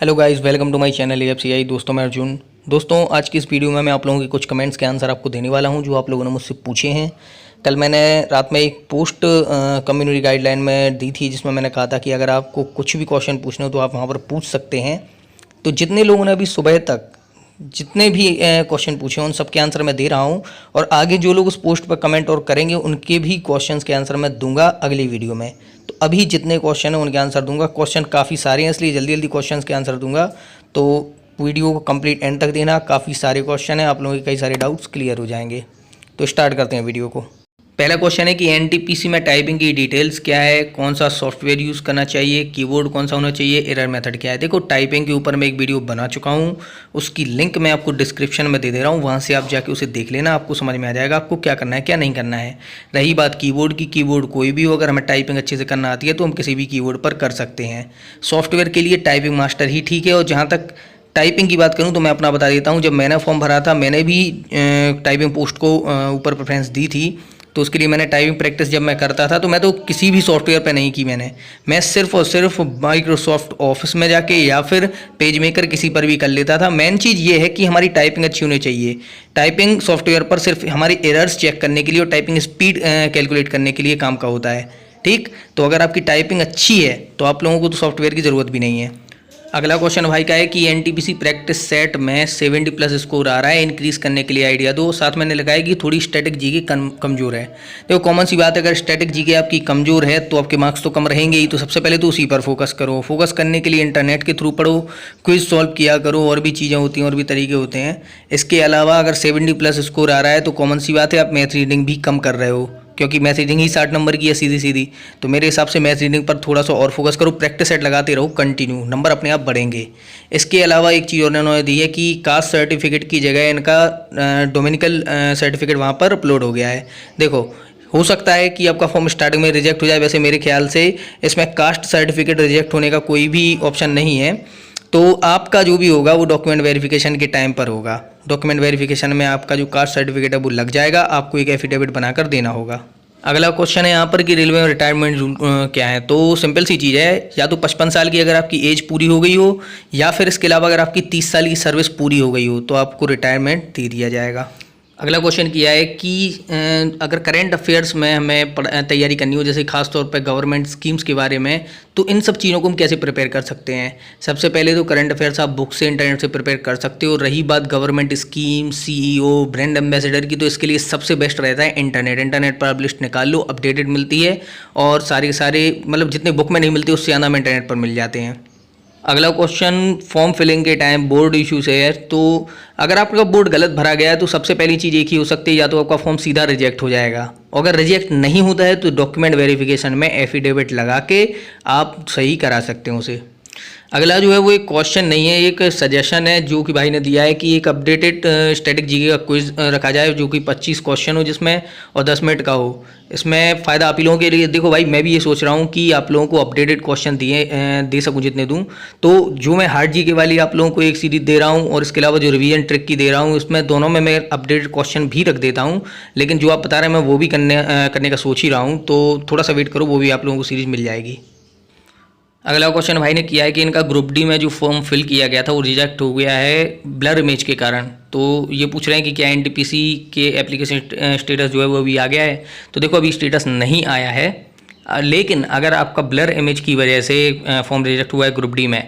Hello guys, welcome to my channel AFCI। दोस्तों, मैं अर्जुन। दोस्तों, आज की इस वीडियो में मैं आप लोगों के कुछ कमेंट्स के आंसर आपको देने वाला हूं जो आप लोगों ने मुझसे पूछे हैं। कल मैंने रात में एक पोस्ट कम्युनिटी गाइडलाइन में दी थी जिसमें मैंने कहा था कि अगर आपको कुछ भी क्वेश्चन पूछना हो तो आप वहां पर पूछ सकते हैं। तो जितने लोगों ने अभी सुबह तक जितने भी क्वेश्चन पूछे उन सब के आंसर मैं दे रहा हूं, और आगे जो लोग उस पोस्ट पर कमेंट और करेंगे उनके भी क्वेश्चंस के आंसर मैं दूंगा अगली वीडियो में। तो अभी जितने क्वेश्चन हैं उनके आंसर दूंगा। क्वेश्चन काफ़ी सारे हैं इसलिए जल्दी जल्दी क्वेश्चंस के आंसर दूंगा। तो वीडियो को कंप्लीट एंड तक देना। काफ़ी सारे क्वेश्चन हैं, आप लोगों के कई सारे डाउट्स क्लियर हो जाएंगे। तो स्टार्ट करते हैं वीडियो को। पहला क्वेश्चन है कि एनटीपीसी में टाइपिंग की डिटेल्स क्या है, कौन सा सॉफ्टवेयर यूज़ करना चाहिए, कीबोर्ड कौन सा होना चाहिए, एरर मेथड क्या है। देखो, टाइपिंग के ऊपर मैं एक वीडियो बना चुका हूँ, उसकी लिंक मैं आपको डिस्क्रिप्शन में दे रहा हूँ, वहाँ से आप जाके उसे देख लेना। आपको समझ में आ जाएगा आपको क्या करना है क्या नहीं करना है। रही बात कीबोर्ड की, कीबोर्ड कोई भी हो, अगर हमें टाइपिंग अच्छे से करना आती है तो हम किसी भी कीबोर्ड पर कर सकते हैं। सॉफ्टवेयर के लिए टाइपिंग मास्टर ही ठीक है। और जहाँ तक टाइपिंग की बात करूं तो मैं अपना बता देता हूं, जब मैंने फॉर्म भरा था मैंने भी टाइपिंग पोस्ट को ऊपर प्रेफरेंस दी थी। तो उसके लिए मैंने टाइपिंग प्रैक्टिस जब मैं करता था तो मैं तो किसी भी सॉफ्टवेयर पे नहीं की मैं सिर्फ और सिर्फ माइक्रोसॉफ्ट ऑफिस में जाके या फिर पेज मेकर किसी पर भी कर लेता था। मेन चीज़ ये है कि हमारी टाइपिंग अच्छी होनी चाहिए। टाइपिंग सॉफ्टवेयर पर सिर्फ हमारी एरर्स चेक करने के लिए और टाइपिंग स्पीड कैलकुलेट करने के लिए काम का होता है। ठीक, तो अगर आपकी टाइपिंग अच्छी है तो आप लोगों को तो सॉफ्टवेयर की ज़रूरत भी नहीं है। अगला क्वेश्चन भाई का है कि एनटीपीसी प्रैक्टिस सेट में 70 प्लस स्कोर आ रहा है, इंक्रीज करने के लिए आइडिया दो। साथ मैंने लगाया कि थोड़ी स्टैटिक जीके कमजोर है। देखो, कॉमन सी बात है, अगर स्टैटिक जीके आपकी कमजोर है तो आपके मार्क्स तो कम रहेंगे ही। तो सबसे पहले तो उसी पर फोकस करो। फोकस करने के लिए इंटरनेट के थ्रू पढ़ो, क्विज सॉल्व किया करो, और भी चीज़ें होती हैं और भी तरीके होते हैं। इसके अलावा अगर 70 प्लस स्कोर आ रहा है तो कॉमन सी बात है आप मैथ रीडिंग भी कम कर रहे हो, क्योंकि मैथ रीडिंग ही 60 नंबर की है सीधी सीधी। तो मेरे हिसाब से मैथ रीडिंग पर थोड़ा सा और फोकस करो, प्रैक्टिस सेट लगाते रहो कंटिन्यू, नंबर अपने आप बढ़ेंगे। इसके अलावा एक चीज़ और उन्होंने दी है कि कास्ट सर्टिफिकेट की जगह इनका डोमिनिकल सर्टिफिकेट वहाँ पर अपलोड हो गया है। देखो, हो सकता है कि आपका फॉर्म स्टार्टिंग में रिजेक्ट हो जाए। वैसे मेरे ख्याल से इसमें कास्ट सर्टिफिकेट रिजेक्ट होने का कोई भी ऑप्शन नहीं है। तो आपका जो भी होगा वो डॉक्यूमेंट वेरिफिकेशन के टाइम पर होगा। डॉक्यूमेंट वेरिफिकेशन में आपका जो कास्ट सर्टिफिकेट है वो लग जाएगा, आपको एक एफिडेविट बनाकर देना होगा। अगला क्वेश्चन है यहाँ पर कि रेलवे में रिटायरमेंट रूल क्या है। तो सिंपल सी चीज़ है, या तो 55 साल की अगर आपकी एज पूरी हो गई हो, या फिर इसके अलावा अगर आपकी 30 साल की सर्विस पूरी हो गई हो तो आपको रिटायरमेंट दे दिया जाएगा। अगला क्वेश्चन किया है कि अगर करंट अफेयर्स में हमें तैयारी करनी हो, जैसे खास तौर पर गवर्नमेंट स्कीम्स के बारे में, तो इन सब चीज़ों को हम कैसे प्रिपेयर कर सकते हैं। सबसे पहले तो करंट अफेयर्स आप बुक से, इंटरनेट से प्रिपेयर कर सकते हो। रही बात government scheme, CEO, brand ambassador की, तो इसके लिए सबसे बेस्ट रहता है इंटरनेट पर आप लिस्ट निकाल लो, अपडेटेड मिलती है। और सारे मतलब जितने बुक में नहीं मिलती उससे ज़्यादा हमें इंटरनेट पर मिल जाते हैं। अगला क्वेश्चन फॉर्म फिलिंग के टाइम बोर्ड इशू से है। तो अगर आपका बोर्ड गलत भरा गया है तो सबसे पहली चीज़ एक ही हो सकती है, या तो आपका फॉर्म सीधा रिजेक्ट हो जाएगा। अगर रिजेक्ट नहीं होता है तो डॉक्यूमेंट वेरिफिकेशन में एफिडेविट लगा के आप सही करा सकते हो उसे। अगला जो है वो एक क्वेश्चन नहीं है, एक सजेशन है जो कि भाई ने दिया है कि एक अपडेटेड स्टैटिक जीके का क्विज रखा जाए जो कि 25 क्वेश्चन हो जिसमें, और 10 मिनट का हो। इसमें फ़ायदा आप ही लोगों के लिए। देखो भाई, मैं भी ये सोच रहा हूँ कि आप लोगों को अपडेटेड क्वेश्चन दे सकूँ जितने दूँ। तो जो मैं हार्ड जीके वाली आप लोगों को एक सीरीज दे रहा हूँ, और इसके अलावा जो रिवीजन ट्रिक की दे रहा हूँ, इसमें दोनों में मैं अपडेटेड क्वेश्चन भी रख देता हूँ। लेकिन जो आप बता रहे हैं मैं वो भी करने का सोच ही रहा हूँ। तो थोड़ा सा वेट करो, वो भी आप लोगों को सीरीज मिल जाएगी। अगला क्वेश्चन भाई ने किया है कि इनका ग्रुप डी में जो फॉर्म फिल किया गया था वो रिजेक्ट हो गया है ब्लर इमेज के कारण। तो ये पूछ रहे हैं कि क्या एनटीपीसी के एप्लीकेशन स्टेटस जो है वो अभी आ गया है। तो देखो, अभी स्टेटस नहीं आया है, लेकिन अगर आपका ब्लर इमेज की वजह से फॉर्म रिजेक्ट हुआ है ग्रुप डी में,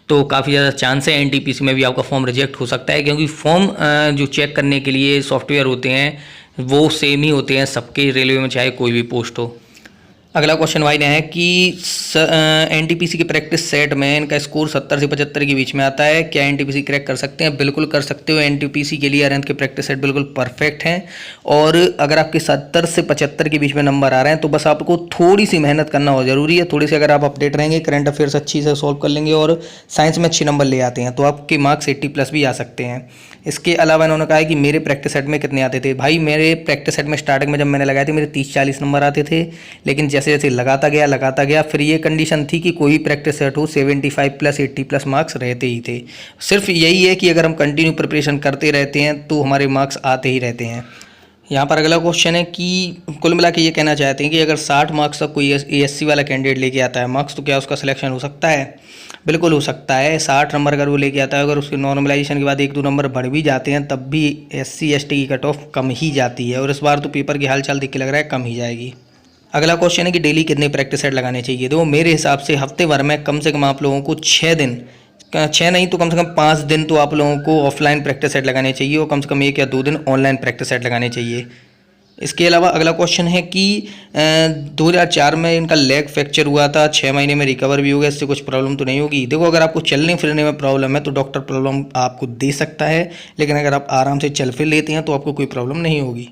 तो काफ़ी ज़्यादा चांस है एनटीपीसी में भी आपका फॉर्म रिजेक्ट हो सकता है, क्योंकि फॉर्म जो चेक करने के लिए सॉफ्टवेयर होते हैं वो सेम ही होते हैं सबके, रेलवे में चाहे कोई भी पोस्ट हो। अगला क्वेश्चन भाई ने है कि एनटीपीसी के प्रैक्टिस सेट में इनका स्कोर 70 से 75 के बीच में आता है, क्या एनटीपीसी क्रैक कर सकते हैं। बिल्कुल कर सकते हो। एनटीपीसी के लिए अरिहंत के प्रैक्टिस सेट बिल्कुल परफेक्ट हैं। और अगर आपके 70 से 75 के बीच में नंबर आ रहे हैं तो बस आपको थोड़ी सी मेहनत करना हो जरूरी है। थोड़ी सी अगर आप अपडेट रहेंगे, करंट अफेयर्स अच्छी से सॉल्व कर लेंगे और साइंस में अच्छे नंबर ले आते हैं तो आपके मार्क्स 80 प्लस भी आ सकते हैं। इसके अलावा इन्होंने कहा है कि मेरे प्रैक्टिस सेट में कितने आते थे। भाई, मेरे प्रैक्टिस सेट में स्टार्टिंग में जब मैंने लगाए थे मेरे 30-40 नंबर आते थे, लेकिन जैसे जैसे लगाता गया फिर ये कंडीशन थी कि कोई प्रैक्टिस सेट हो 75 प्लस 80 प्लस मार्क्स रहते ही थे। सिर्फ यही है कि अगर हम कंटिन्यू प्रिपरेशन करते रहते हैं तो हमारे मार्क्स आते ही रहते हैं। यहाँ पर अगला क्वेश्चन है कि कुल मिला के ये कहना चाहते हैं कि अगर 60 मार्क्स तक कोई एएससी वाला कैंडिडेट लेके आता है मार्क्स, तो क्या उसका सिलेक्शन हो सकता है? बिल्कुल हो सकता है। 60 नंबर अगर वो लेके आता है, अगर उसके नॉर्मलाइजेशन के बाद 1-2 नंबर बढ़ भी जाते हैं, तब भी SC ST की कट ऑफ कम ही जाती है, और इस बार तो पेपर की हाल चाल देख के लग रहा है कम ही जाएगी। अगला क्वेश्चन है कि डेली कितने प्रैक्टिस सेट लगाने चाहिए? देखो मेरे हिसाब से हफ्ते भर में कम से कम आप लोगों को 6 दिन, 6 नहीं तो कम से कम 5 दिन तो आप लोगों को ऑफलाइन प्रैक्टिस सेट लगाने चाहिए, और कम से कम 1 या 2 दिन ऑनलाइन प्रैक्टिस सेट लगाने चाहिए। इसके अलावा अगला क्वेश्चन है कि 2004 में इनका लेग फ्रैक्चर हुआ था, 6 महीने में रिकवर भी हो गया, इससे कुछ प्रॉब्लम तो नहीं होगी? देखो अगर आपको चलने फिरने में प्रॉब्लम है तो डॉक्टर प्रॉब्लम आपको दे सकता है, लेकिन अगर आप आराम से चल फिर लेते हैं तो आपको कोई प्रॉब्लम नहीं होगी।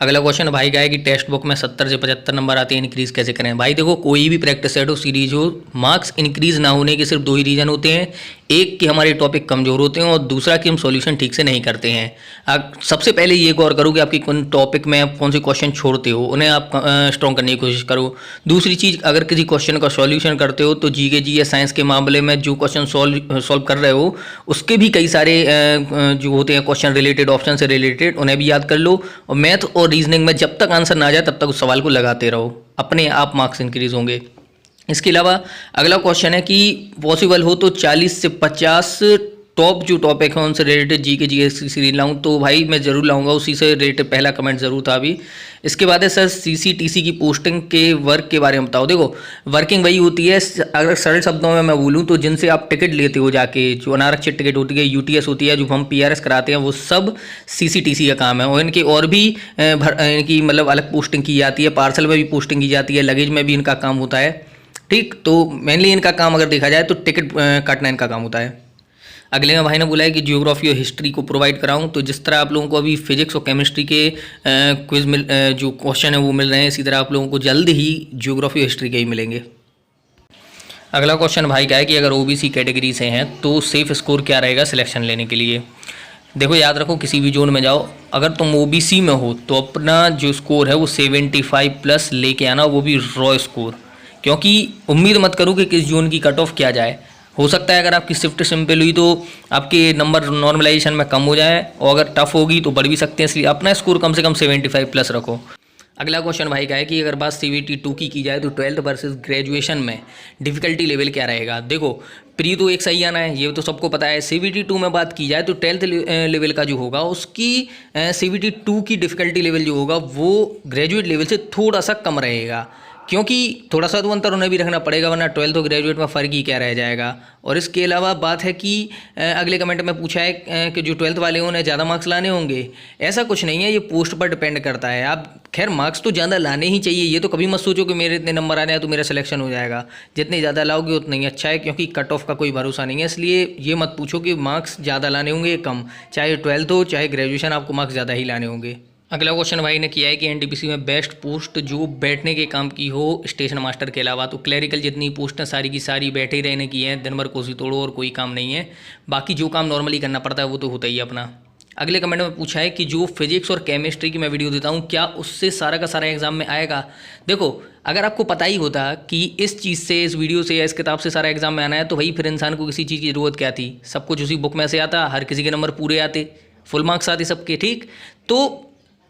अगला क्वेश्चन भाई का है कि टेक्स्ट बुक में 70 से 75 नंबर आते हैं, इंक्रीज़ कैसे करें? भाई देखो कोई भी प्रैक्टिस सेट हो, सीरीज हो, मार्क्स इंक्रीज़ ना होने के सिर्फ 2 ही रीज़न होते हैं। एक कि हमारे टॉपिक कमज़ोर होते हैं, और दूसरा कि हम सॉल्यूशन ठीक से नहीं करते हैं। सबसे पहले ये गौर करो कि आपकी कौन टॉपिक में आप कौन से क्वेश्चन छोड़ते हो, उन्हें आप स्ट्रॉन्ग करने की कोशिश करो। दूसरी चीज़, अगर किसी क्वेश्चन का सॉल्यूशन करते हो तो जीके जीएस साइंस के मामले में जो क्वेश्चन सॉल्व कर रहे हो उसके भी कई सारे जो होते हैं क्वेश्चन रिलेटेड, ऑप्शन से रिलेटेड, उन्हें भी याद कर लो। और मैथ और रीजनिंग में जब तक आंसर ना आ जाए तब तक उस सवाल को लगाते रहो, अपने आप मार्क्स इंक्रीज होंगे। इसके अलावा अगला क्वेश्चन है कि पॉसिबल हो तो 40 से 50 टॉप जो टॉपिक हैं उनसे रिलेटेड जीके जीएस की सीरीज लाऊं, तो भाई मैं ज़रूर लाऊंगा, उसी से रिलेटेड पहला कमेंट ज़रूर था अभी। इसके बाद है सर CCTC की पोस्टिंग के वर्क के बारे में बताओ। देखो वर्किंग वही होती है, अगर सरल शब्दों में मैं बोलूँ तो जिनसे आप टिकट लेते हो जाके, जो अनारक्षित टिकट होती है, UTS होती है, जो हम PRS कराते हैं, वो सब CCTC का काम है। और इनके और भी इनकी मतलब अलग पोस्टिंग की जाती है, पार्सल में भी पोस्टिंग की जाती है, लगेज में भी इनका काम होता है। ठीक, तो मेनली इनका काम अगर देखा जाए तो टिकट काटना इनका काम होता है। अगले में भाई ने बोला है कि जियोग्राफी और हिस्ट्री को प्रोवाइड कराऊं, तो जिस तरह आप लोगों को अभी फिजिक्स और केमिस्ट्री के क्विज जो क्वेश्चन है वो मिल रहे हैं, इसी तरह आप लोगों को जल्द ही जियोग्राफी और हिस्ट्री के ही मिलेंगे। अगला क्वेश्चन भाई का है कि अगर OBC कैटेगरी से हैं तो सेफ स्कोर क्या रहेगा सिलेक्शन लेने के लिए? देखो याद रखो, किसी भी जोन में जाओ, अगर तुम OBC में हो तो अपना जो स्कोर है वो 75+ लेके आना, वो भी रॉ स्कोर, क्योंकि उम्मीद मत करो कि किस जोन की कट ऑफ क्या जाए। हो सकता है अगर आपकी शिफ्ट सिंपल हुई तो आपके नंबर नॉर्मलाइजेशन में कम हो जाए, और अगर टफ होगी तो बढ़ भी सकते हैं, इसलिए अपना स्कोर कम से कम 75+ रखो। अगला क्वेश्चन भाई का है कि अगर बात CBT 2 की जाए तो 12th वर्सेस ग्रेजुएशन में डिफ़िकल्टी लेवल क्या रहेगा? देखो प्री तो एक सही आना है, ये तो सबको पता है। CBT 2 में बात की जाए तो 12th लेवल का जो होगा उसकी CBT 2 की डिफ़िकल्टी लेवल जो होगा वो ग्रेजुएट लेवल से थोड़ा सा कम रहेगा, क्योंकि थोड़ा सा तो अंतर उन्हें भी रखना पड़ेगा, वरना 12th और ग्रेजुएट में फ़र्क ही क्या रह जाएगा। और इसके अलावा बात है कि अगले कमेंट में पूछा है कि जो 12th वाले हैं उन्हें ज़्यादा मार्क्स लाने होंगे। ऐसा कुछ नहीं है, ये पोस्ट पर डिपेंड करता है। आप खैर मार्क्स तो ज़्यादा लाने ही चाहिए, ये तो कभी मत सोचो कि मेरे इतने नंबर आ जाए तो मेरा सिलेक्शन हो जाएगा। जितने ज़्यादा लाओगे उतना ही अच्छा है, क्योंकि कट ऑफ का कोई भरोसा नहीं है। इसलिए ये मत पूछो कि मार्क्स ज़्यादा लाने होंगे कम, चाहे 12th हो चाहे ग्रेजुएशन, आपको मार्क्स ज़्यादा ही लाने होंगे। अगला क्वेश्चन भाई ने किया है कि NTPC में बेस्ट पोस्ट जो बैठने के काम की हो स्टेशन मास्टर के अलावा, तो क्लरिकल जितनी पोस्ट हैं सारी की सारी बैठे ही रहने की हैं, दिन भर कोसी तोड़ो और कोई काम नहीं है। बाकी जो काम नॉर्मली करना पड़ता है वो तो होता ही है अपना। अगले कमेंट में पूछा है कि जो फिजिक्स और केमिस्ट्री की मैं वीडियो देता हूँ क्या उससे सारा का सारा एग्जाम में आएगा? देखो अगर आपको पता ही होता कि इस चीज़ से, इस वीडियो से या इस किताब से सारा एग्जाम में आना है, तो भाई फिर इंसान को किसी चीज़ की ज़रूरत क्या थी? सब कुछ उसी बुक में से आता, हर किसी के नंबर पूरे आते, फुल मार्क्स आते सबके। ठीक, तो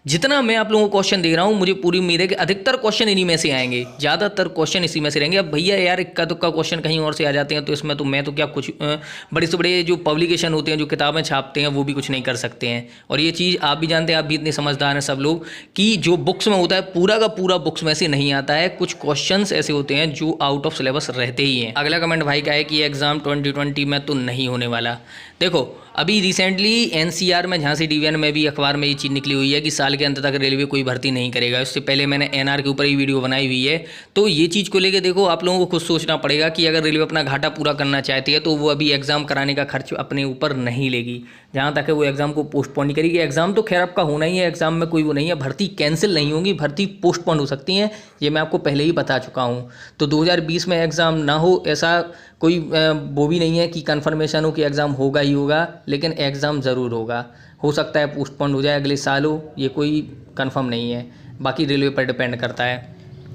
जितना मैं आप लोगों को क्वेश्चन दे रहा हूँ, मुझे पूरी उम्मीद है कि अधिकतर क्वेश्चन इन्हीं में से आएंगे, ज़्यादातर क्वेश्चन इसी में से रहेंगे। अब भैया यार इक्का दुक्का क्वेश्चन कहीं और से आ जाते हैं, तो इसमें तो मैं तो क्या कुछ बड़े से बड़े जो पब्लिकेशन होते हैं, जो किताबें छापते हैं, वो भी कुछ नहीं कर सकते हैं। और ये चीज़ आप भी जानते हैं, आप भी इतने समझदार हैं सब लोग, कि जो बुक्स में होता है पूरा का पूरा बुक्स में से नहीं आता है। कुछ क्वेश्चन ऐसे होते हैं जो आउट ऑफ सिलेबस रहते ही हैं। अगला कमेंट भाई का है कि एग्ज़ाम 2020 में तो नहीं होने वाला। देखो अभी रिसेंटली NCR में झांसी डिवीजन में भी अखबार में ये चीज़ निकली हुई है कि साल के अंत तक रेलवे कोई भर्ती नहीं करेगा। इससे पहले मैंने NR के ऊपर ही वीडियो बनाई हुई है। तो ये चीज़ को लेके देखो आप लोगों को खुद सोचना पड़ेगा कि अगर रेलवे अपना घाटा पूरा करना चाहती है तो वो अभी एग्ज़ाम कराने का खर्च अपने ऊपर नहीं लेगी, जहाँ तक है वो एग्ज़ाम को पोस्टपोन नहीं करेगी। एग्ज़ाम तो खैर आपका होना ही है, एग्ज़ाम में कोई वो नहीं है, भर्ती कैंसिल नहीं होगी, भर्ती पोस्टपोन हो सकती है, ये मैं आपको पहले ही बता चुका हूँ। तो 2020 में एग्ज़ाम ना हो ऐसा कोई वो भी नहीं है कि कन्फर्मेशन हो कि एग्ज़ाम होगा ही होगा, लेकिन एग्ज़ाम ज़रूर होगा। हो सकता है पोस्टपोन हो जाए, अगले साल हो, ये कोई कंफर्म नहीं है, बाकी रेलवे पर डिपेंड करता है।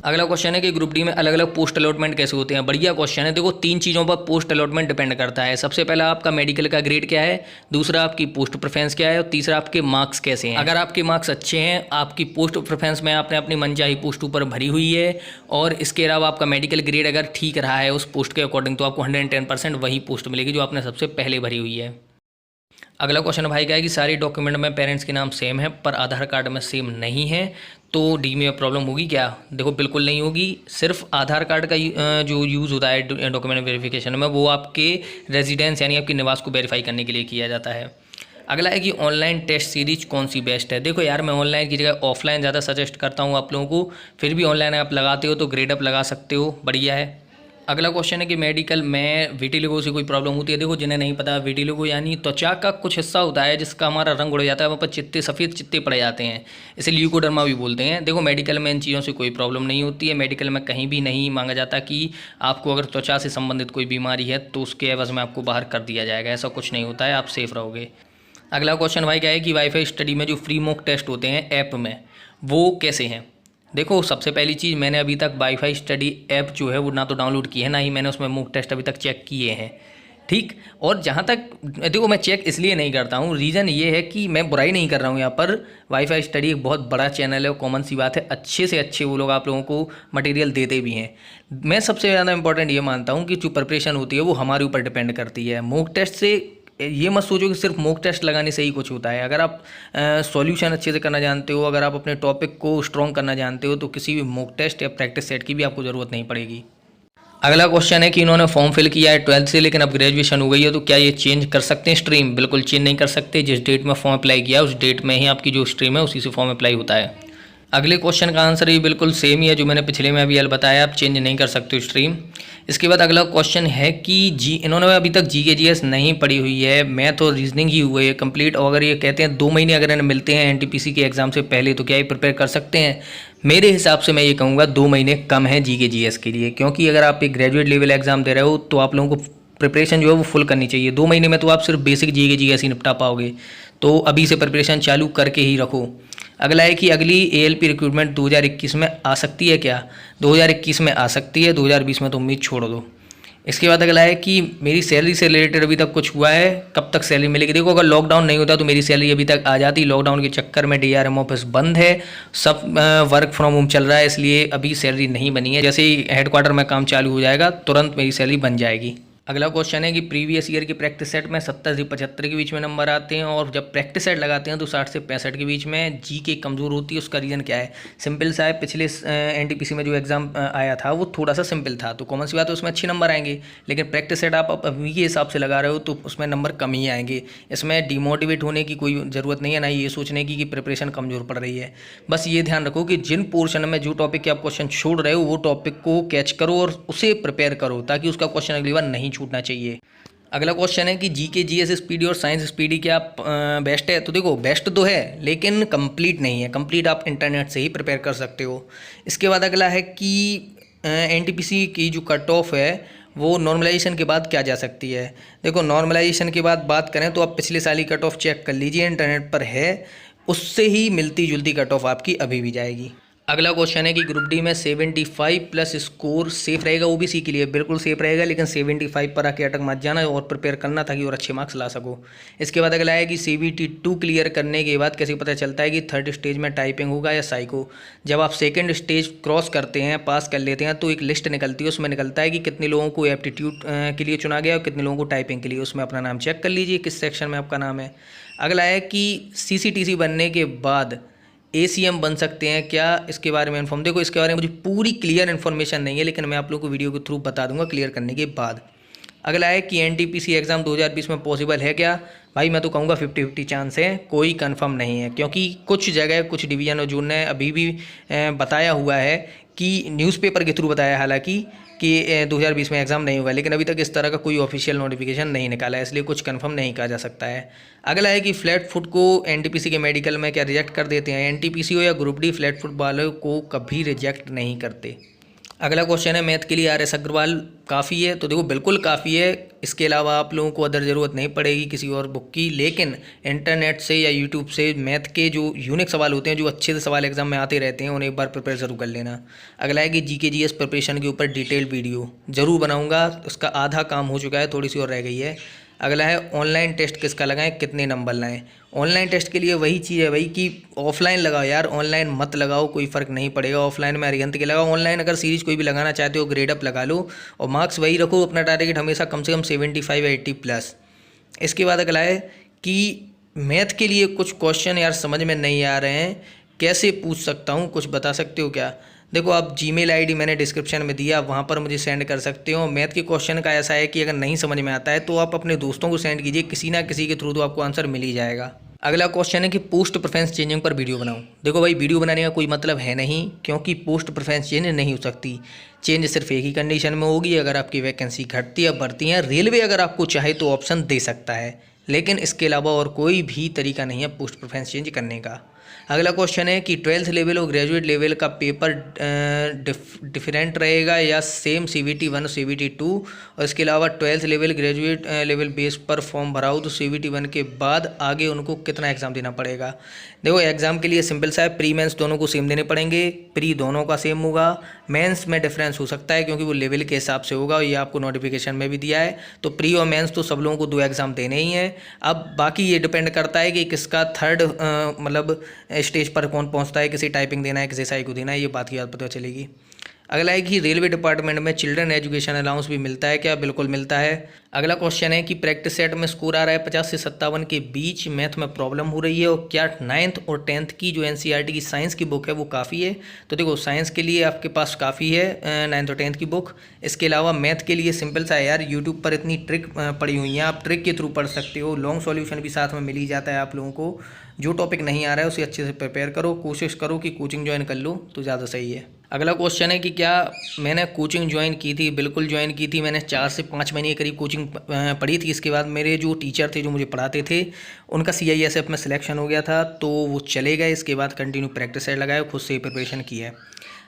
अगला क्वेश्चन है कि ग्रुप डी में अलग अलग पोस्ट अलॉटमेंट कैसे होते हैं। बढ़िया क्वेश्चन है। देखो 3 चीज़ों पर पोस्ट अलॉटमेंट डिपेंड करता है। सबसे पहला आपका मेडिकल का ग्रेड क्या है, दूसरा आपकी पोस्ट प्रेफरेंस क्या है और तीसरा आपके मार्क्स कैसे हैं। अगर आपके मार्क्स अच्छे हैं, आपकी पोस्ट प्रेफरेंस में आपने अपनी मनचाही पोस्ट ऊपर भरी हुई है और इसके अलावा आपका मेडिकल ग्रेड अगर ठीक रहा है उस पोस्ट के अकॉर्डिंग, तो आपको 110% वही पोस्ट मिलेगी जो आपने सबसे पहले भरी हुई है। अगला क्वेश्चन भाई क्या है कि सारी डॉक्यूमेंट में पेरेंट्स के नाम सेम है पर आधार कार्ड में सेम नहीं है, तो डी में प्रॉब्लम होगी क्या। देखो बिल्कुल नहीं होगी। सिर्फ आधार कार्ड का जो यूज़ होता है डॉक्यूमेंट वेरिफिकेशन में, वो आपके रेजिडेंस यानी आपके निवास को वेरीफाई करने के लिए किया जाता है। अगला है कि ऑनलाइन टेस्ट सीरीज कौन सी बेस्ट है। देखो यार, मैं ऑनलाइन की जगह ऑफलाइन ज़्यादा सजेस्ट करता हूँ आप लोगों को। फिर भी ऑनलाइन आप लगाते हो तो ग्रेड अप लगा सकते हो, बढ़िया है। अगला क्वेश्चन है कि मेडिकल में विटिलिगो से कोई प्रॉब्लम होती है। देखो जिन्हें नहीं पता, विटिलिगो यानी त्वचा का कुछ हिस्सा होता है जिसका हमारा रंग उड़ जाता है, वहाँ पर चित्ते सफ़ेद चित्ते पड़ जाते हैं, इसे ल्यूकोडर्मा भी बोलते हैं। देखो मेडिकल में इन चीज़ों से कोई प्रॉब्लम नहीं होती है। मेडिकल में कहीं भी नहीं मांगा जाता कि आपको अगर त्वचा से संबंधित कोई बीमारी है तो उसके एवज में आपको बाहर कर दिया जाएगा, ऐसा कुछ नहीं होता है, आप सेफ रहोगे। अगला क्वेश्चन भाई क्या है कि वाईफाई स्टडी में जो फ्री मॉक टेस्ट होते हैं ऐप में, वो कैसे हैं। देखो सबसे पहली चीज़, मैंने अभी तक वाईफाई स्टडी ऐप जो है वो ना तो डाउनलोड की है, ना ही मैंने उसमें मॉक टेस्ट अभी तक चेक किए हैं, ठीक। और जहाँ तक देखो मैं चेक इसलिए नहीं करता हूँ, रीज़न ये है कि मैं बुराई नहीं कर रहा हूँ यहाँ पर। वाईफाई स्टडी एक बहुत बड़ा चैनल है, कॉमन सी बात है, अच्छे से अच्छे वो लोग आप लोगों को मटेरियल देते भी हैं। मैं सबसे ज़्यादा इंपॉर्टेंट ये मानता हूँ कि जो प्रिपरेशन होती है वो हमारे ऊपर डिपेंड करती है। मॉक टेस्ट से ये मत सोचो कि सिर्फ मॉक टेस्ट लगाने से ही कुछ होता है। अगर आप सॉल्यूशन अच्छे से करना जानते हो, अगर आप अपने टॉपिक को स्ट्रॉन्ग करना जानते हो, तो किसी भी मॉक टेस्ट या प्रैक्टिस सेट की भी आपको ज़रूरत नहीं पड़ेगी। अगला क्वेश्चन है कि इन्होंने फॉर्म फिल किया है 12th से, लेकिन अब ग्रेजुएशन हो गई है, तो क्या ये चेंज कर सकते हैं स्ट्रीम। बिल्कुल चेंज नहीं कर सकते। जिस डेट में फॉर्म अप्लाई किया उस डेट में ही आपकी जो स्ट्रीम है उसी से फॉर्म अप्लाई होता है। अगले क्वेश्चन का आंसर ये बिल्कुल सेम ही है जो मैंने पिछले में अभी बताया, आप चेंज नहीं कर सकते हो स्ट्रीम। इसके बाद अगला क्वेश्चन है कि इन्होंने अभी तक GK GS नहीं पढ़ी हुई है, मैथ और रीजनिंग ही हुए है कंप्लीट, और अगर ये कहते हैं 2 महीने अगर इन्हें मिलते हैं NTPC के एग्ज़ाम से पहले, तो क्या ये प्रिपेयर कर सकते हैं। मेरे हिसाब से मैं ये कहूँगा 2 महीने कम है GK GS के लिए, क्योंकि अगर आप एक ग्रेजुएट लेवल एग्ज़ाम दे रहे हो तो आप लोगों को प्रिपरेशन जो है वो फुल करनी चाहिए। 2 महीने में तो आप सिर्फ बेसिक GK GS ही निपटा पाओगे, तो अभी से प्रिपरेशन चालू करके ही रखो। अगला है कि अगली ALP रिक्रूटमेंट 2021 में आ सकती है क्या। 2021 में आ सकती है, 2020 में तो उम्मीद छोड़ दो। इसके बाद अगला है कि मेरी सैलरी से रिलेटेड अभी तक कुछ हुआ है, कब तक सैलरी मिलेगी। देखो अगर लॉकडाउन नहीं होता तो मेरी सैलरी अभी तक आ जाती। लॉकडाउन के चक्कर में DRM ऑफिस बंद है, सब वर्क फ्रॉम होम चल रहा है, इसलिए अभी सैलरी नहीं बनी है। जैसे ही हेडक्वार्टर में काम चालू हो जाएगा तुरंत मेरी सैलरी बन जाएगी। अगला क्वेश्चन है कि प्रीवियस ईयर की प्रैक्टिस सेट में 70 से 75 के बीच में नंबर आते हैं, और जब प्रैक्टिस सेट लगाते हैं तो 60 से 65 के बीच में। GK कमज़ोर होती है, उसका रीज़न क्या है। सिंपल सा है, पिछले NTPC में जो एग्ज़ाम आया था वो थोड़ा सा सिंपल था, तो कॉमन सी बात है उसमें अच्छे नंबर आएंगे, लेकिन प्रैक्टिस सेट आप अभी के हिसाब से लगा रहे हो तो उसमें नंबर कम ही आएंगे। इसमें डिमोटिवेट होने की कोई ज़रूरत नहीं है, ना ये सोचने की कि प्रिपरेशन कमज़ोर पड़ रही है। बस ये ध्यान रखो कि जिन पोर्शन में जो टॉपिक के आप क्वेश्चन छोड़ रहे हो वो टॉपिक को कैच करो और उसे प्रिपेयर करो, ताकि उसका क्वेश्चन अगली बार नहीं छूटना चाहिए। अगला क्वेश्चन है कि GK GS स्पीडी और साइंस स्पीडी क्या बेस्ट है। तो देखो बेस्ट तो है, लेकिन कंप्लीट नहीं है। कंप्लीट आप इंटरनेट से ही प्रिपेयर कर सकते हो। इसके बाद अगला है कि NTPC की जो कट ऑफ है वो नॉर्मलाइजेशन के बाद क्या जा सकती है। देखो नॉर्मलाइजेशन के बाद बात करें तो आप पिछले साल की कट ऑफ चेक कर लीजिए, इंटरनेट पर है, उससे ही मिलती जुलती कट ऑफ आपकी अभी भी जाएगी। अगला क्वेश्चन है कि ग्रुप डी में 75 प्लस स्कोर सेफ रहेगा। OBC के लिए बिल्कुल सेफ रहेगा, लेकिन 75 पर आके अटक मत जाना और प्रिपेयर करना ताकि और अच्छे मार्क्स ला सको। इसके बाद अगला है कि CBT 2 क्लियर करने के बाद कैसे पता चलता है कि 3rd स्टेज में टाइपिंग होगा या साइको। जब आप 2nd स्टेज क्रॉस करते हैं, पास कर लेते हैं, तो एक लिस्ट निकलती है, उसमें निकलता है कि कितने लोगों को एप्टीट्यूड के लिए चुना गया और कितने लोगों को टाइपिंग के लिए। उसमें अपना नाम चेक कर लीजिए किस सेक्शन में आपका नाम है। अगला है कि CCTC बनने के बाद ACM बन सकते हैं क्या, इसके बारे में इन्फॉर्म। देखो इसके बारे में मुझे पूरी क्लियर इन्फॉर्मेशन नहीं है, लेकिन मैं आप लोगों को वीडियो के थ्रू बता दूंगा क्लियर करने के बाद। अगला है कि NTPC एग्ज़ाम 2020 में पॉसिबल है क्या। भाई मैं तो कहूँगा 50-50 चांस है, कोई कंफर्म नहीं है, क्योंकि कुछ जगह कुछ डिवीज़न और जोन ने अभी भी बताया हुआ है कि न्यूज़पेपर के थ्रू बताया हालांकि कि 2020 में एग्ज़ाम नहीं होगा, लेकिन अभी तक इस तरह का कोई ऑफिशियल नोटिफिकेशन नहीं निकाला है, इसलिए कुछ कंफर्म नहीं कहा जा सकता है। अगला है कि फ्लैट फुट को NTPC के मेडिकल में क्या रिजेक्ट कर देते हैं। NTPC हो या ग्रुप डी, फ्लैट फुट वालों को कभी रिजेक्ट नहीं करते। अगला क्वेश्चन है मैथ के लिए आर एस अग्रवाल काफ़ी है, तो देखो बिल्कुल काफ़ी है। इसके अलावा आप लोगों को अदर ज़रूरत नहीं पड़ेगी किसी और बुक की, लेकिन इंटरनेट से या यूट्यूब से मैथ के जो यूनिक सवाल होते हैं, जो अच्छे से सवाल एग्जाम में आते रहते हैं, उन्हें एक बार प्रिपेयर ज़रूर कर लेना। अगला है कि जीके जीएस प्रिपरेशन के ऊपर डिटेल वीडियो ज़रूर बनाऊँगा, उसका आधा काम हो चुका है, थोड़ी सी और रह गई है। अगला है ऑनलाइन टेस्ट किसका लगाएं, कितने नंबर लाएं। ऑनलाइन टेस्ट के लिए वही चीज़ है भाई कि ऑफलाइन लगाओ यार, ऑनलाइन मत लगाओ, कोई फ़र्क नहीं पड़ेगा। ऑफलाइन में अरिहंत के लगाओ, ऑनलाइन अगर सीरीज़ कोई भी लगाना चाहते हो ग्रेड अप लगा लो, और मार्क्स वही रखो, अपना टारगेट हमेशा कम से कम 75 या 80+। इसके बाद अगला है कि मैथ के लिए कुछ क्वेश्चन यार समझ में नहीं आ रहे हैं, कैसे पूछ सकता हूँ, कुछ बता सकते हो क्या? देखो आप जीमेल आईडी मैंने डिस्क्रिप्शन में दिया, वहाँ पर मुझे सेंड कर सकते हो। मैथ के क्वेश्चन का ऐसा है कि अगर नहीं समझ में आता है तो आप अपने दोस्तों को सेंड कीजिए, किसी ना किसी के थ्रू तो आपको आंसर मिल ही जाएगा। अगला क्वेश्चन है कि पोस्ट प्रेफरेंस चेंजिंग पर वीडियो बनाऊं। देखो भाई वीडियो बनाने का कोई मतलब है नहीं, क्योंकि पोस्ट प्रेफरेंस चेंज नहीं हो सकती। चेंज सिर्फ एक ही कंडीशन में होगी, अगर आपकी वैकेंसी घटती या बढ़ती है। रेलवे अगर आपको चाहे तो ऑप्शन दे सकता है, लेकिन इसके अलावा और कोई भी तरीका नहीं है पोस्ट प्रेफरेंस चेंज करने का। अगला क्वेश्चन है कि 12th लेवल और ग्रेजुएट लेवल का पेपर डिफरेंट रहेगा या सेम CBT 1 CBT 2, और इसके अलावा 12th level graduate level base पर फॉर्म भराओ तो CBT 1 के बाद आगे उनको कितना एग्ज़ाम देना पड़ेगा। देखो एग्ज़ाम के लिए सिंपल सा है, प्री मेंस दोनों को सेम देने पड़ेंगे, प्री दोनों का सेम होगा, मेंस में डिफरेंस हो सकता है क्योंकि वो लेवल के हिसाब से होगा, और ये आपको नोटिफिकेशन में भी दिया है। तो प्री और मेंस तो सब लोगों को 2 एग्ज़ाम देने ही हैं। अब बाकी ये डिपेंड करता है कि किसका थर्ड मतलब स्टेज पर कौन पहुंचता है, किसी टाइपिंग देना है, किसी साई को देना है, ये बात की बात पता चलेगी। अगला है कि रेलवे डिपार्टमेंट में चिल्ड्रन एजुकेशन अलाउंस भी मिलता है क्या? बिल्कुल मिलता है। अगला क्वेश्चन है कि प्रैक्टिस सेट में स्कोर आ रहा है 50 से 57 के बीच, मैथ में प्रॉब्लम हो रही है, और क्या 9th और 10th की जो NCERT की साइंस की बुक है वो काफ़ी है? तो देखो साइंस के लिए आपके पास काफ़ी है 9th और 10th की बुक। इसके अलावा मैथ के लिए सिंपल सा है यार, यूट्यूब पर इतनी ट्रिक पड़ी हुई हैं, आप ट्रिक के थ्रू पढ़ सकते हो। लॉन्ग सॉल्यूशन भी साथ में मिल ही जाता है आप लोगों को। जो टॉपिक नहीं आ रहा है उसे अच्छे से प्रिपेयर करो, कोशिश करो कि कोचिंग ज्वाइन कर लो तो ज़्यादा सही है। अगला क्वेश्चन है कि क्या मैंने कोचिंग ज्वाइन की थी? बिल्कुल ज्वाइन की थी, मैंने 4 से 5 महीने के करीब कोचिंग पढ़ी थी। इसके बाद मेरे जो टीचर थे जो मुझे पढ़ाते थे उनका CISF में सिलेक्शन हो गया था, तो वो चले गए। इसके बाद कंटिन्यू प्रैक्टिस सेट लगाया, खुद से प्रिपरेशन की है।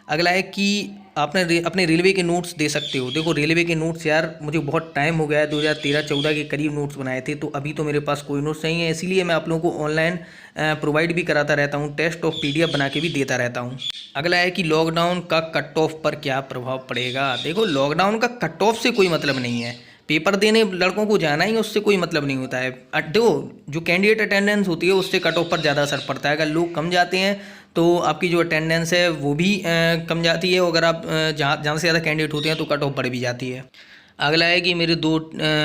अगला है कि आपने अपने रेलवे के नोट्स दे सकते हो। देखो रेलवे के नोट्स यार मुझे बहुत टाइम हो गया है, 2013-14 के करीब नोट्स बनाए थे, तो अभी तो मेरे पास कोई नोट्स नहीं है, इसीलिए मैं आप लोगों को ऑनलाइन प्रोवाइड भी कराता रहता हूँ, टेस्ट और PDF बना के भी देता रहता हूँ। अगला है कि लॉकडाउन का कट ऑफ पर क्या प्रभाव पड़ेगा? देखो लॉकडाउन का कट ऑफ से कोई मतलब नहीं है, पेपर देने लड़कों को जाना ही उससे कोई मतलब नहीं होता है। देखो जो कैंडिडेट अटेंडेंस होती है उससे कट ऑफ पर ज़्यादा असर पड़ता है। अगर लोग कम जाते हैं तो आपकी जो अटेंडेंस है वो भी कम जाती है, अगर आप जहाँ से ज़्यादा कैंडिडेट होते हैं तो कट ऑफ बढ़ भी जाती है। अगला है कि मेरे 2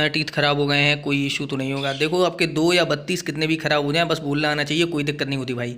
टीथ खराब हो गए हैं, कोई इशू तो नहीं होगा? देखो आपके 2 या 32 कितने भी खराब हो जाएं, बस बोलना आना चाहिए, कोई दिक्कत नहीं होती भाई।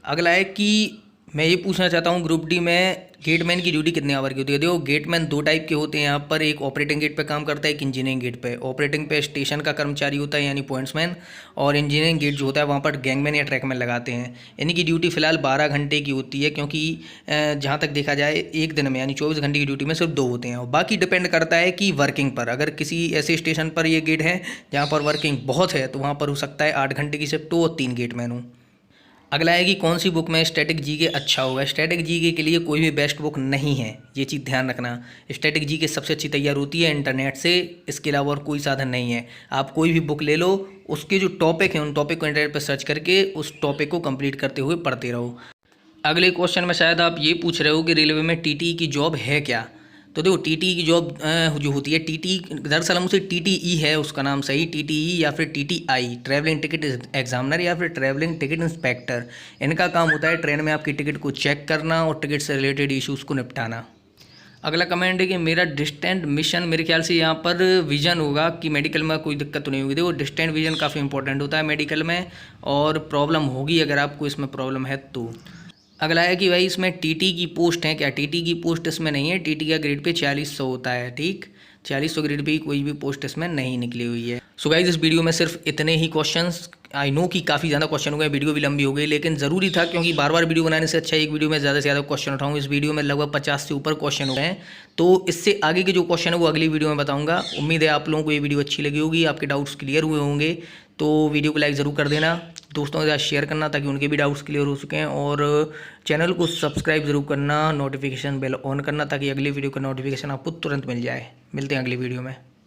अगला है कि मैं ये पूछना चाहता हूँ ग्रुप डी में गेटमैन की ड्यूटी कितने आवर की होती है? देखो गेटमैन 2 टाइप के होते हैं यहाँ पर, एक ऑपरेटिंग गेट पे काम करता है, एक इंजीनियरिंग गेट पे। ऑपरेटिंग पे स्टेशन का कर्मचारी होता है यानी पॉइंट्समैन, और इंजीनियरिंग गेट जो होता है वहाँ पर गैंगमैन या ट्रैकमैन लगाते हैं। इनकी ड्यूटी फिलहाल 12 घंटे की होती है, क्योंकि जहाँ तक देखा जाए एक दिन में यानी 24 घंटे की ड्यूटी में सिर्फ 2 होते हैं, और बाकी डिपेंड करता है कि वर्किंग पर। अगर किसी ऐसे स्टेशन पर ये गेट है जहाँ पर वर्किंग बहुत है तो वहाँ पर हो सकता है 8 घंटे की शिफ्ट हो और 3 गेटमैन हो। अगला है कि कौन सी बुक में स्टैटिक जीके अच्छा होगा? स्टैटिक जीके के लिए कोई भी बेस्ट बुक नहीं है, ये चीज़ ध्यान रखना। स्टैटिक जीके सबसे अच्छी तैयार होती है इंटरनेट से, इसके अलावा और कोई साधन नहीं है। आप कोई भी बुक ले लो, उसके जो टॉपिक हैं उन टॉपिक को इंटरनेट पर सर्च करके उस टॉपिक को कंप्लीट करते हुए पढ़ते रहो। अगले क्वेश्चन में शायद आप ये पूछ रहे हो कि रेलवे में TTE की जॉब है क्या? तो देखो TTE की जॉब जो होती है, TTE दरअसल हम उसे TTE है उसका नाम सही, TTE या फिर TTI, ट्रैवलिंग टिकट एग्जामिनर या फिर ट्रैवलिंग टिकट इंस्पेक्टर। इनका काम होता है ट्रेन में आपकी टिकट को चेक करना और टिकट से रिलेटेड इश्यूज़ को निपटाना। अगला कमेंट है कि मेरा डिस्टेंट मिशन, मेरे ख्याल से यहाँ पर विजन होगा कि मेडिकल में कोई दिक्कत तो नहीं होगी। देखो डिस्टेंट विजन काफ़ी इंपॉर्टेंट होता है मेडिकल में, और प्रॉब्लम होगी अगर आपको इसमें प्रॉब्लम है तो। अगला है कि भाई इसमें TT की पोस्ट है क्या? TT की पोस्ट इसमें नहीं है, TT का ग्रेड पे 4600 होता है, ठीक। 4600 ग्रेड पे कोई भी पोस्ट इसमें नहीं निकली हुई है। सो गाइस इस वीडियो में सिर्फ इतने ही क्वेश्चंस, आई नो कि काफ़ी ज़्यादा क्वेश्चन हो गए, वीडियो भी लंबी हो गई, लेकिन ज़रूरी था क्योंकि बार बार वीडियो बनाने से अच्छा एक वीडियो में ज़्यादा से ज़्यादा क्वेश्चन उठाऊँ। इस वीडियो में लगभग 50 से ऊपर क्वेश्चन हो गए हैं, तो इससे आगे के जो क्वेश्चन है वो अगली वीडियो में बताऊँगा। उम्मीद है आप लोगों को ये वीडियो अच्छी लगी होगी, आपके डाउट्स क्लियर हुए होंगे, तो वीडियो को लाइक ज़रूर कर देना। दोस्तों के साथ शेयर करना ताकि उनके भी डाउट्स क्लियर हो सकें, और चैनल को सब्सक्राइब ज़रूर करना, नोटिफिकेशन बेल ऑन करना ताकि अगली वीडियो का नोटिफिकेशन आपको तुरंत मिल जाए। मिलते हैं अगली वीडियो में।